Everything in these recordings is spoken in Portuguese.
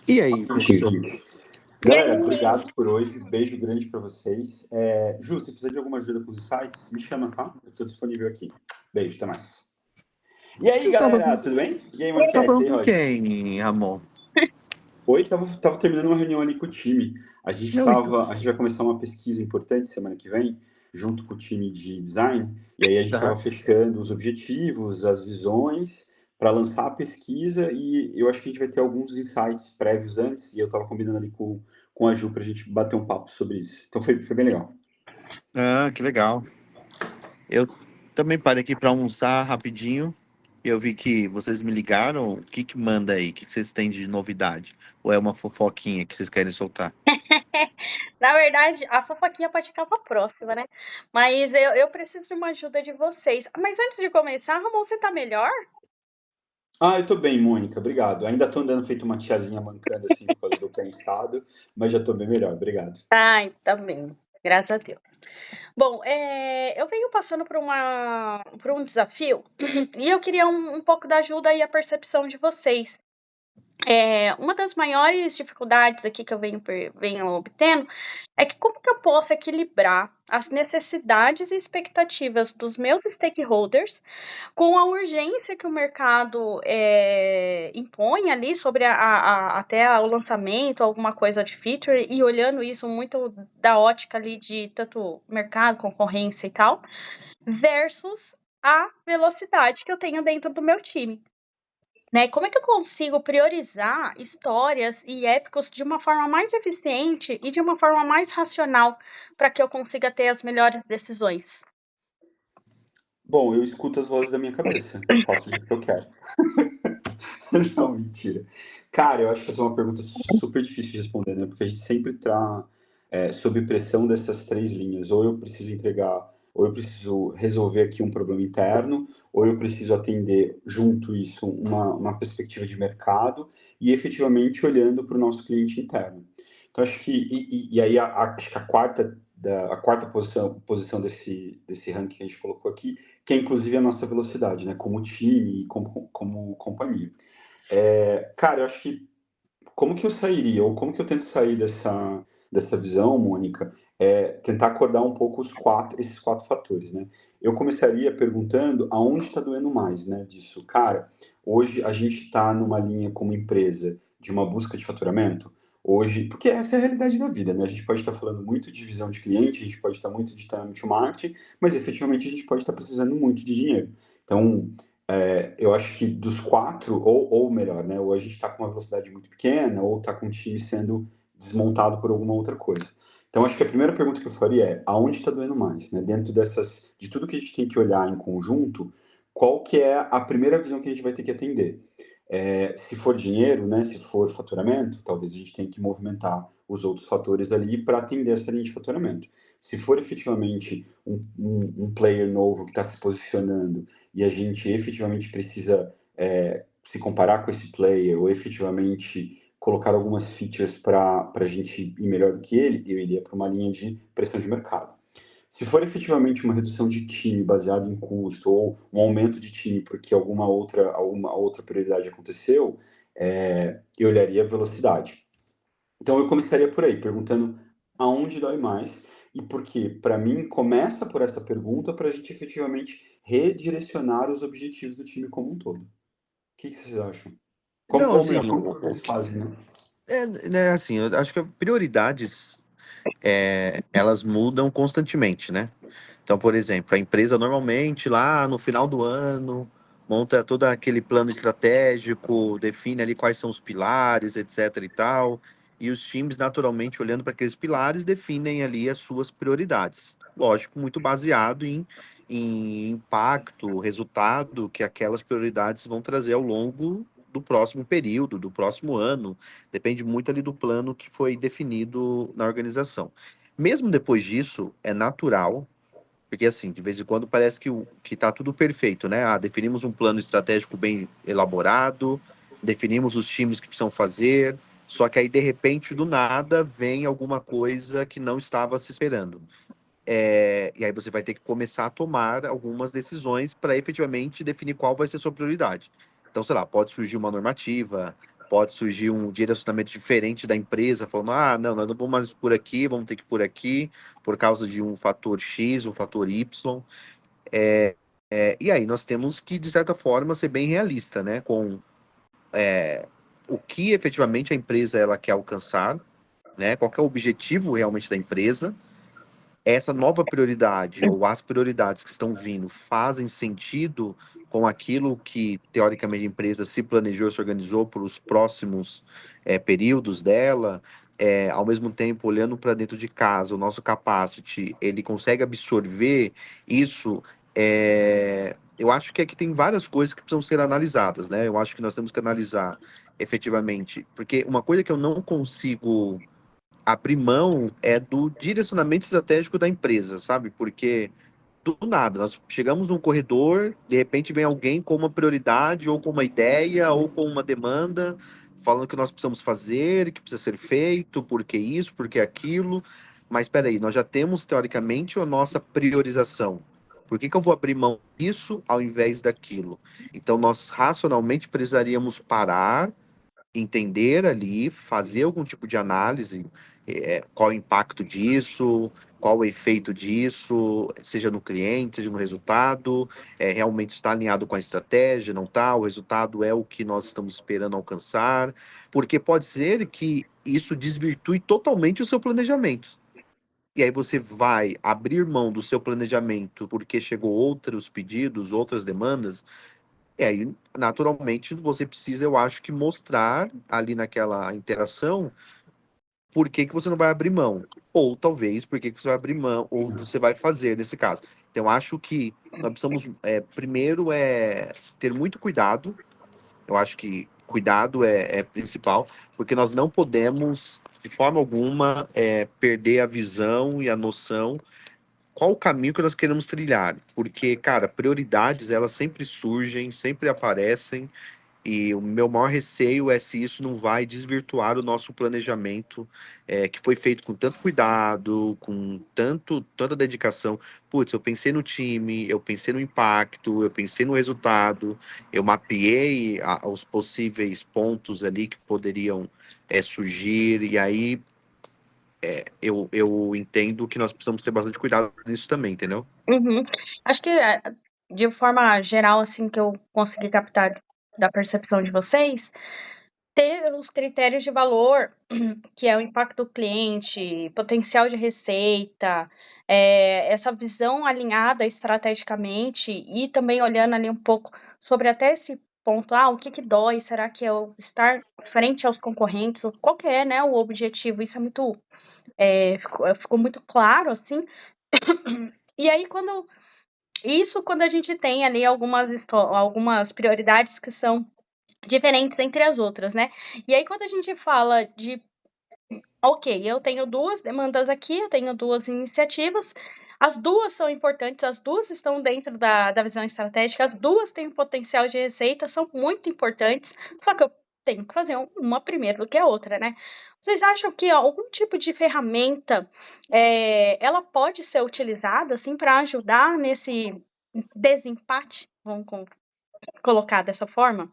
E aí, pessoal? E Galera, aí? obrigado por hoje. Beijo grande para vocês. Ju, se precisa de alguma ajuda com os sites, me chama, tá? Eu estou disponível aqui. Beijo, até mais. E aí, galera, tudo bem? E aí, Tá Moniquete? E falando aí, com Rod? quem, Ramon? Oi, tava terminando uma reunião ali com o time. A gente Não, então. vai começar uma pesquisa importante semana que vem, junto com o time de design. E aí a gente estava Tá. fechando os objetivos, as visões, para lançar a pesquisa. E eu acho que a gente vai ter alguns insights prévios antes. E eu estava combinando ali com a Ju para a gente bater um papo sobre isso. Então foi bem legal. Ah, que legal. Eu também parei aqui para almoçar rapidinho. E eu vi que vocês me ligaram. O que que manda aí? O que que vocês têm de novidade? Ou é uma fofoquinha que vocês querem soltar? Na verdade, a fofoquinha pode ficar pra próxima, né? Mas eu preciso de uma ajuda de vocês. Mas antes de começar, Ramon, você tá melhor? Eu tô bem, Mônica, obrigado. Ainda tô andando feito uma tiazinha mancando assim por causa do pé inchado, mas já tô bem melhor, obrigado. Ai, tá bem. Graças a Deus. Bom, eu venho passando por um desafio e eu queria um pouco da ajuda e a percepção de vocês. Uma das maiores dificuldades aqui que eu venho obtendo é que como que eu posso equilibrar as necessidades e expectativas dos meus stakeholders com a urgência que o mercado impõe ali sobre até o lançamento, alguma coisa de feature, e olhando isso muito da ótica ali de tanto mercado, concorrência e tal, versus a velocidade que eu tenho dentro do meu time. Né? Como é que eu consigo priorizar histórias e épicos de uma forma mais eficiente e de uma forma mais racional para que eu consiga ter as melhores decisões? Bom, eu escuto as vozes da minha cabeça, faço do jeito que eu quero. Não, mentira. Cara, eu acho que essa é uma pergunta super difícil de responder, né? Porque a gente sempre está sob pressão dessas três linhas. Ou eu preciso entregar, ou eu preciso resolver aqui um problema interno, ou eu preciso atender junto isso uma perspectiva de mercado e efetivamente olhando para o nosso cliente interno. Então, acho que, e aí acho que a quarta posição desse ranking que a gente colocou aqui, que é inclusive a nossa velocidade, né? Como time e como companhia. Cara, eu acho que como que eu sairia, ou como que eu tento sair dessa visão, Mônica, tentar acordar um pouco esses quatro fatores, né? Eu começaria perguntando aonde está doendo mais, né? Disso, cara, hoje a gente está numa linha como empresa de uma busca de faturamento, hoje, porque essa é a realidade da vida, né? A gente pode estar falando muito de visão de cliente, a gente pode estar muito de time to marketing, mas efetivamente a gente pode estar precisando muito de dinheiro. Então, eu acho que dos quatro, ou melhor, né? Ou a gente está com uma velocidade muito pequena, ou está com o time sendo desmontado por alguma outra coisa. Então, acho que a primeira pergunta que eu faria é aonde está doendo mais, né? Dentro de tudo que a gente tem que olhar em conjunto, qual que é a primeira visão que a gente vai ter que atender? Se for dinheiro, né? Se for faturamento, talvez a gente tenha que movimentar os outros fatores ali para atender essa linha de faturamento. Se for efetivamente um player novo que está se posicionando e a gente efetivamente precisa se comparar com esse player ou efetivamente colocar algumas features para a gente ir melhor do que ele, eu iria para uma linha de pressão de mercado. Se for efetivamente uma redução de time baseado em custo ou um aumento de time porque alguma outra prioridade aconteceu, eu olharia a velocidade. Então eu começaria por aí, perguntando aonde dói mais e por quê. Para mim, começa por essa pergunta para a gente efetivamente redirecionar os objetivos do time como um todo. O que vocês acham? Não, Ou assim, melhor, como vocês fazem, né? né, assim, eu acho que prioridades elas mudam constantemente, né? Então, por exemplo, a empresa normalmente lá no final do ano monta todo aquele plano estratégico, define ali quais são os pilares, etc e tal, e os times naturalmente olhando para aqueles pilares definem ali as suas prioridades. Lógico, muito baseado em impacto, resultado que aquelas prioridades vão trazer ao longo do próximo período, do próximo ano. Depende muito ali do plano que foi definido na organização. Mesmo depois disso, é natural, porque assim, de vez em quando parece que tá tudo perfeito, né? Definimos um plano estratégico bem elaborado, definimos os times que precisam fazer, só que aí, de repente, do nada, vem alguma coisa que não estava se esperando. E aí você vai ter que começar a tomar algumas decisões para efetivamente definir qual vai ser a sua prioridade. Então, sei lá, pode surgir uma normativa, pode surgir um direcionamento diferente da empresa, falando, ah, não, nós não vamos mais por aqui, vamos ter que ir por aqui, por causa de um fator X, um fator Y. E aí nós temos que, de certa forma, ser bem realista, né? Com o que efetivamente a empresa ela quer alcançar, né? Qual que é o objetivo realmente da empresa. Essa nova prioridade ou as prioridades que estão vindo fazem sentido com aquilo que, teoricamente, a empresa se planejou, se organizou para os próximos períodos dela. Ao mesmo tempo, olhando para dentro de casa, o nosso capacity, ele consegue absorver isso. Eu acho que aqui tem várias coisas que precisam ser analisadas, né? Eu acho que nós temos que analisar efetivamente, porque uma coisa que eu não consigo abrir mão é do direcionamento estratégico da empresa, sabe? Porque do nada, nós chegamos num corredor, de repente vem alguém com uma prioridade, ou com uma ideia, ou com uma demanda, falando que nós precisamos fazer, que precisa ser feito, por que isso, por que aquilo. Mas espera aí, nós já temos teoricamente a nossa priorização. Por que eu vou abrir mão disso ao invés daquilo? Então, nós racionalmente precisaríamos parar, entender ali, fazer algum tipo de análise, qual o impacto disso, qual o efeito disso, seja no cliente, seja no resultado, realmente está alinhado com a estratégia, não está, o resultado é o que nós estamos esperando alcançar, porque pode ser que isso desvirtue totalmente o seu planejamento. E aí você vai abrir mão do seu planejamento porque chegou outros pedidos, outras demandas, e aí, naturalmente, você precisa, eu acho que mostrar ali naquela interação por que que você não vai abrir mão. Ou talvez por que que você vai abrir mão, ou você vai fazer nesse caso. Então, eu acho que nós precisamos, primeiro, ter muito cuidado. Eu acho que cuidado é principal, porque nós não podemos, de forma alguma, perder a visão e a noção qual o caminho que nós queremos trilhar. Porque, cara, prioridades, elas sempre surgem, sempre aparecem, e o meu maior receio é se isso não vai desvirtuar o nosso planejamento, que foi feito com tanto cuidado, com tanta dedicação. Putz, eu pensei no time, eu pensei no impacto, eu pensei no resultado, eu mapeei os possíveis pontos ali que poderiam surgir, e aí eu entendo que nós precisamos ter bastante cuidado nisso também, entendeu? Uhum. Acho que, de forma geral, assim, que eu consegui captar da percepção de vocês, ter os critérios de valor, que é o impacto do cliente, potencial de receita, essa visão alinhada estrategicamente e também olhando ali um pouco sobre até esse ponto, o que que dói? Será que é o estar frente aos concorrentes? Qual que é, né, o objetivo? Isso é muito, ficou muito claro, assim. E aí, quando a gente tem ali algumas prioridades que são diferentes entre as outras, né? E aí, quando a gente fala de, ok, eu tenho duas demandas aqui, eu tenho duas iniciativas, as duas são importantes, as duas estão dentro da visão estratégica, as duas têm um potencial de receita, são muito importantes, só que eu tenho que fazer uma primeiro do que a outra, né? Vocês acham que algum tipo de ferramenta ela pode ser utilizada assim para ajudar nesse desempate? Vamos colocar dessa forma?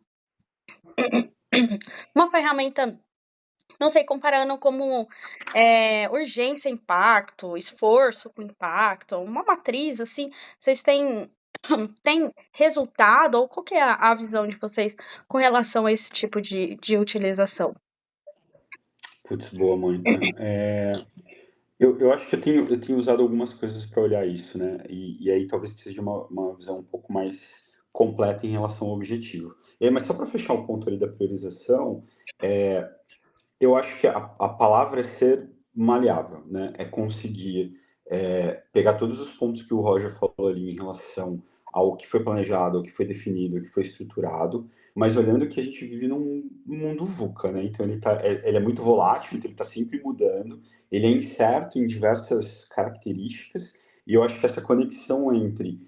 Uma ferramenta, não sei, comparando como urgência, impacto, esforço com impacto, uma matriz, assim, vocês têm resultado, ou qual que é a visão de vocês com relação a esse tipo de utilização? Putz, boa, Mônica. Eu acho que eu tenho usado algumas coisas para olhar isso, né? E aí talvez precise de uma visão um pouco mais completa em relação ao objetivo. Mas só para fechar o ponto ali da priorização, eu acho que a palavra é ser maleável, né? É conseguir pegar todos os pontos que o Roger falou ali em relação ao que foi planejado, ao que foi definido, ao que foi estruturado, mas olhando que a gente vive num mundo VUCA, né? Então ele é muito volátil, então ele está sempre mudando, ele é incerto em diversas características, e eu acho que essa conexão entre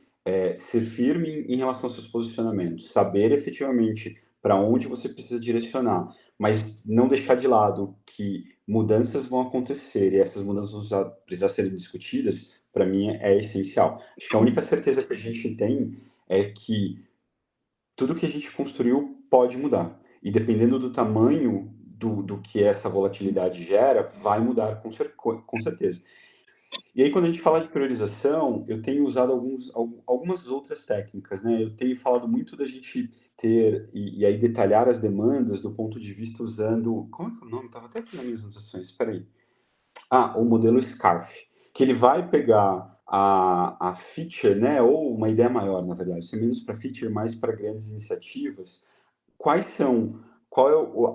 ser firme em relação aos seus posicionamentos, saber efetivamente para onde você precisa direcionar, mas não deixar de lado que mudanças vão acontecer e essas mudanças vão precisar serem discutidas, para mim é essencial. Acho que a única certeza que a gente tem é que tudo que a gente construiu pode mudar. e dependendo do tamanho do que essa volatilidade gera, vai mudar com certeza. E aí, quando a gente fala de priorização, eu tenho usado algumas outras técnicas, né? Eu tenho falado muito da gente ter, e aí detalhar as demandas do ponto de vista usando... Como é que é o nome? Estava até aqui nas minhas anotações, espera aí. O modelo SCARF, que ele vai pegar a feature, né? Ou uma ideia maior, na verdade, isso é menos para feature, mais para grandes iniciativas. Qual é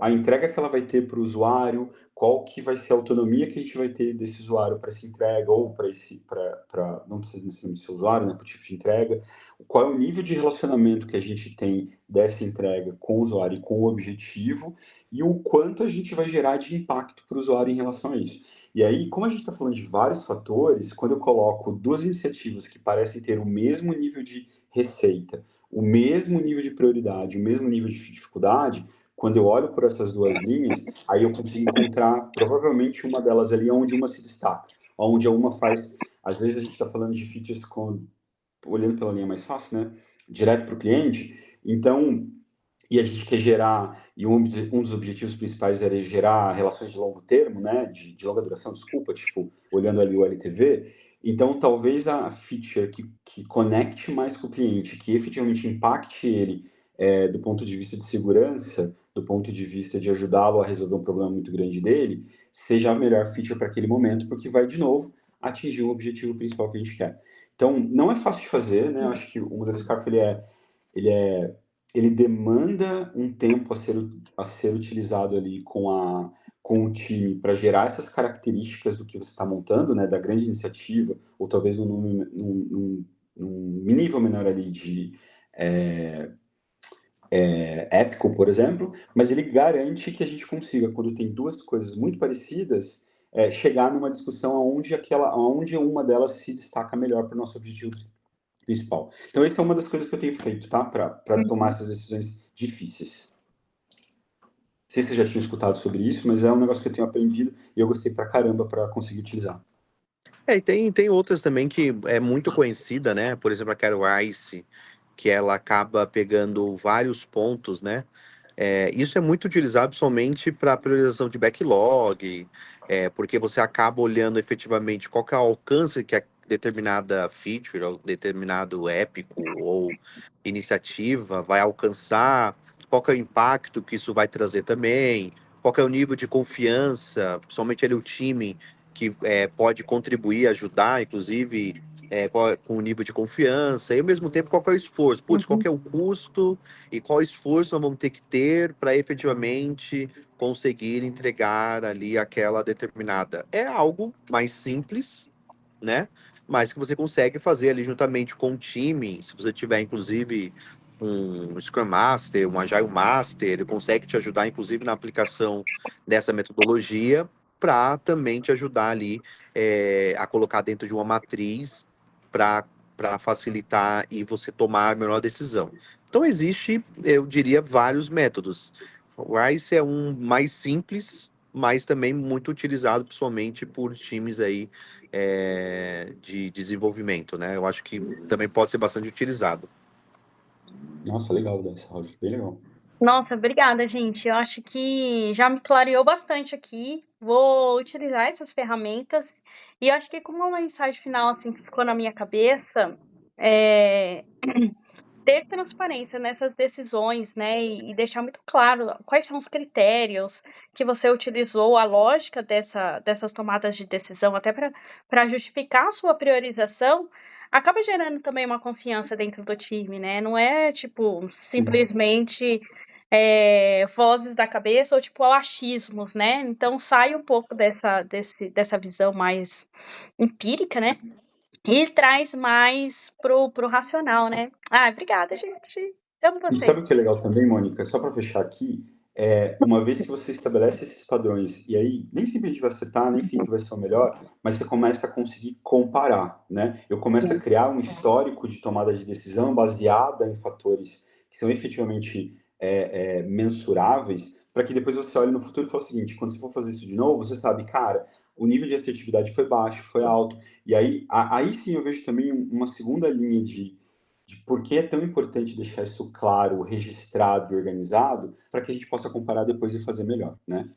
a entrega que ela vai ter para o usuário, qual que vai ser a autonomia que a gente vai ter desse usuário para essa entrega, ou não precisa necessariamente ser usuário, né, para o tipo de entrega, qual é o nível de relacionamento que a gente tem dessa entrega com o usuário e com o objetivo, e o quanto a gente vai gerar de impacto para o usuário em relação a isso. E aí, como a gente está falando de vários fatores, quando eu coloco duas iniciativas que parecem ter o mesmo nível de receita, o mesmo nível de prioridade, o mesmo nível de dificuldade, quando eu olho por essas duas linhas, aí eu consigo encontrar provavelmente uma delas ali onde uma se destaca, onde uma faz... Às vezes a gente está falando de features olhando pela linha mais fácil, né? Direto para o cliente. Então, e a gente quer gerar, e um dos objetivos principais era gerar relações de longo termo, né? De longa duração, desculpa, tipo, olhando ali o LTV. Então, talvez a feature que conecte mais com o cliente, que efetivamente impacte ele do ponto de vista de segurança, do ponto de vista de ajudá-lo a resolver um problema muito grande dele, seja a melhor feature para aquele momento, porque vai, de novo, atingir o objetivo principal que a gente quer. Então, não é fácil de fazer, né? Eu acho que o modelo SCARF, ele demanda um tempo a ser utilizado ali com o time para gerar essas características do que você está montando, né, da grande iniciativa, ou talvez num nível menor ali de épico, por exemplo, mas ele garante que a gente consiga, quando tem duas coisas muito parecidas, chegar numa discussão onde uma delas se destaca melhor para o nosso objetivo principal. Então, essa é uma das coisas que eu tenho feito, tá? Para tomar essas decisões difíceis. Não sei se você já tinha escutado sobre isso, mas é um negócio que eu tenho aprendido e eu gostei pra caramba para conseguir utilizar. E tem outras também que é muito conhecida, né? Por exemplo, a Carol Ice, que ela acaba pegando vários pontos, né? Isso é muito utilizado somente para priorização de backlog, porque você acaba olhando efetivamente qual que é o alcance que a determinada feature, ou determinado épico ou iniciativa vai alcançar, qual que é o impacto que isso vai trazer também, qual que é o nível de confiança, principalmente ali o time que pode contribuir, ajudar, inclusive com o nível de confiança, e ao mesmo tempo qual que é o esforço, putz, qual que é o custo e qual esforço nós vamos ter que ter para efetivamente conseguir entregar ali aquela determinada. É algo mais simples, né? Mas que você consegue fazer ali juntamente com o time, se você tiver inclusive um Scrum Master, um Agile Master, ele consegue te ajudar inclusive na aplicação dessa metodologia para também te ajudar ali a colocar dentro de uma matriz para facilitar e você tomar a melhor decisão. Então existe, eu diria, vários métodos. O RISE é um mais simples, mas também muito utilizado principalmente por times aí de desenvolvimento, né? Eu acho que também pode ser bastante utilizado. Nossa, legal dessa, Raul, bem legal. Nossa, obrigada, gente. Eu acho que já me clareou bastante aqui. Vou utilizar essas ferramentas. E eu acho que como uma mensagem final, assim, que ficou na minha cabeça, é ter transparência nessas decisões, né? E deixar muito claro quais são os critérios que você utilizou, a lógica dessas tomadas de decisão, até para justificar a sua priorização, acaba gerando também uma confiança dentro do time, né? Não é, tipo, simplesmente vozes da cabeça ou, tipo, achismos, né? Então, sai um pouco dessa visão mais empírica, né? E traz mais pro racional, né? Obrigada, gente. Amo E vocês. sabe o que é legal também, Mônica? Só para fechar aqui, uma vez que você estabelece esses padrões, e aí nem sempre a gente vai acertar, nem sempre vai ser o melhor, mas você começa a conseguir comparar, né? Eu começo a criar um histórico de tomada de decisão baseada em fatores que são efetivamente mensuráveis, para que depois você olhe no futuro e fale o seguinte: quando você for fazer isso de novo, você sabe, cara, o nível de assertividade foi baixo, foi alto, e aí sim eu vejo também uma segunda linha de de por que é tão importante deixar isso claro, registrado e organizado, para que a gente possa comparar depois e fazer melhor, né?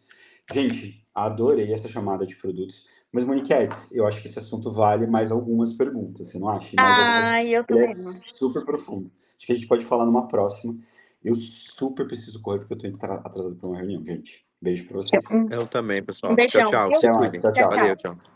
Gente, adorei essa chamada de produtos. Mas, Moniquete, eu acho que esse assunto vale mais algumas perguntas, você não acha? E mais algumas. Eu Ele é também não. super profundo. Acho que a gente pode falar numa próxima. Eu super preciso correr porque eu tô atrasado para uma reunião, gente. Beijo para vocês. Eu também, Um pessoal. Tchau, beijão, tchau. viu? Se Até mais. cuidem. Tchau, Tchau, tchau. Valeu, tchau. tchau.